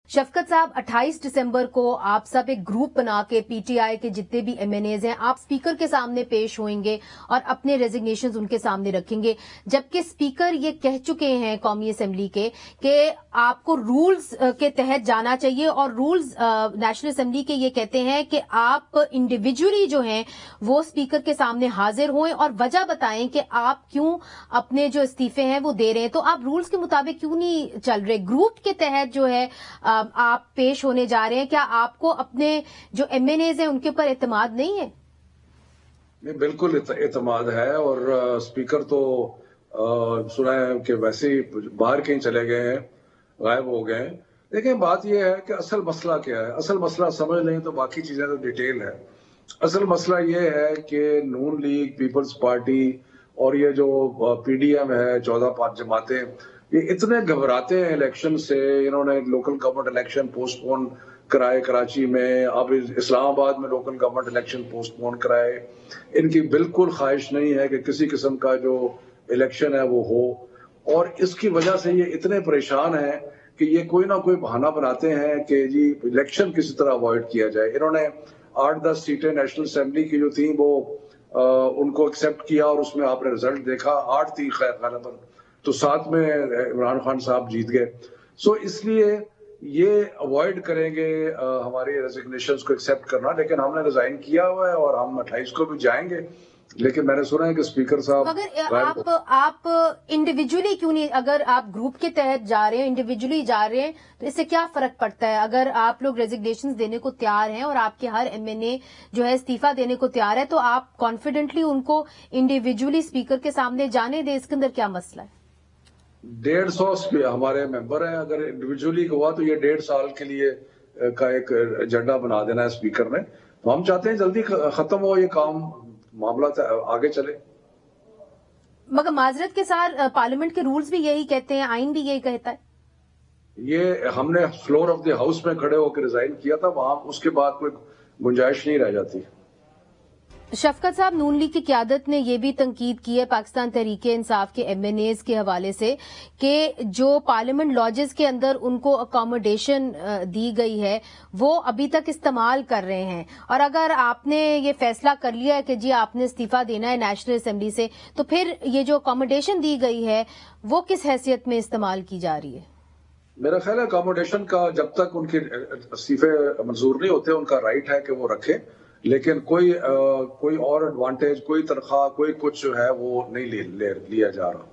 शफकत साहब 28 दिसंबर को आप सब एक ग्रुप बना के पीटीआई के जितने भी एमएनएज हैं आप स्पीकर के सामने पेश होंगे और अपने रेजिग्नेशंस उनके सामने रखेंगे, जबकि स्पीकर ये कह चुके हैं कौमी असेंबली के कि आपको रूल्स के तहत जाना चाहिए और रूल्स नेशनल असेंबली के ये कहते हैं कि आप इंडिविजुअली जो हैं वो स्पीकर के सामने हाजिर हों और वजह बताएं कि आप क्यों अपने जो इस्तीफे हैं वो दे रहे हैं। तो आप रूल्स के मुताबिक क्यों नहीं चल रहे? ग्रुप के तहत जो है आप पेश होने जा रहे हैं, क्या आपको अपने जो एमएनएज हैं उनके ऊपर एतमाद नहीं है? नहीं, बिल्कुल एतमाद है। और स्पीकर तो सुना है कि वैसे ही बाहर कहीं चले गए हैं, गायब हो गए हैं। लेकिन बात यह है कि असल मसला क्या है। असल मसला समझ लें तो बाकी चीजें तो डिटेल है। असल मसला ये है कि नून लीग, पीपल्स पार्टी और ये जो पीडीएम है, 14 जमातें, ये इतने घबराते हैं इलेक्शन से। इन्होंने लोकल गवर्नमेंट इलेक्शन पोस्टपोन कराए कराची में, अब इस्लामाबाद में लोकल गवर्नमेंट इलेक्शन पोस्टपोन कराए। इनकी बिल्कुल ख्वाहिश नहीं है कि किसी किस्म का जो इलेक्शन है वो हो, और इसकी वजह से ये इतने परेशान हैं कि ये कोई ना कोई बहाना बनाते हैं कि जी इलेक्शन किसी तरह अवॉइड किया जाए। इन्होंने 8-10 सीटें नेशनल असेंबली की जो थी वो उनको एक्सेप्ट किया और उसमें आपने रिजल्ट देखा, 8 थी खैर गालिबन, तो 7 में इमरान खान साहब जीत गए। सो इसलिए ये अवॉइड करेंगे हमारी रेजिग्नेशंस को एक्सेप्ट करना। लेकिन हमने रिजाइन किया हुआ है और हम 28 को भी जाएंगे। लेकिन मैंने सुना है कि स्पीकर साहब अगर आप इंडिविजुअली क्यों नहीं, अगर आप ग्रुप के तहत जा रहे हैं, इंडिविजुअली जा रहे हैं, तो इससे क्या फर्क पड़ता है? अगर आप लोग रेजिग्नेशंस देने को तैयार हैं और आपके हर एमएनए जो है इस्तीफा देने को तैयार है, तो आप कॉन्फिडेंटली उनको इंडिविजुअली स्पीकर के सामने जाने दें। इसके अंदर क्या मसला है? 150 हमारे मेंबर हैं। अगर इंडिविजुअली हुआ तो ये 1.5 साल के लिए का एक एजेंडा बना देना है स्पीकर ने। तो हम चाहते हैं जल्दी खत्म हो ये काम, मामला आगे चले। मगर माजरत के साथ पार्लियामेंट के रूल्स भी यही कहते हैं, आइन भी यही कहता है। ये हमने फ्लोर ऑफ द हाउस में खड़े होकर रिजाइन किया था, वहां उसके बाद कोई गुंजाइश नहीं रह जाती। शफकत साहब, नून लीग की क़यादत ने यह भी तनकीद की है पाकिस्तान तहरीके इंसाफ के एमएनएज के हवाले से कि जो पार्लियामेंट लॉजेस के अंदर उनको अकोमोडेशन दी गई है वो अभी तक इस्तेमाल कर रहे हैं, और अगर आपने ये फैसला कर लिया है कि जी आपने इस्तीफा देना है नेशनल असेंबली से, तो फिर ये जो अकोमोडेशन दी गई है वो किस हैसियत में इस्तेमाल की जा रही है? मेरा ख्याल है अकोमोडेशन का जब तक उनके इस्तीफे मंजूर नहीं होते उनका राइट है कि वो रखें, लेकिन कोई और एडवांटेज, कोई तनख्वाह, कोई कुछ जो है वो नहीं लिया जा रहा।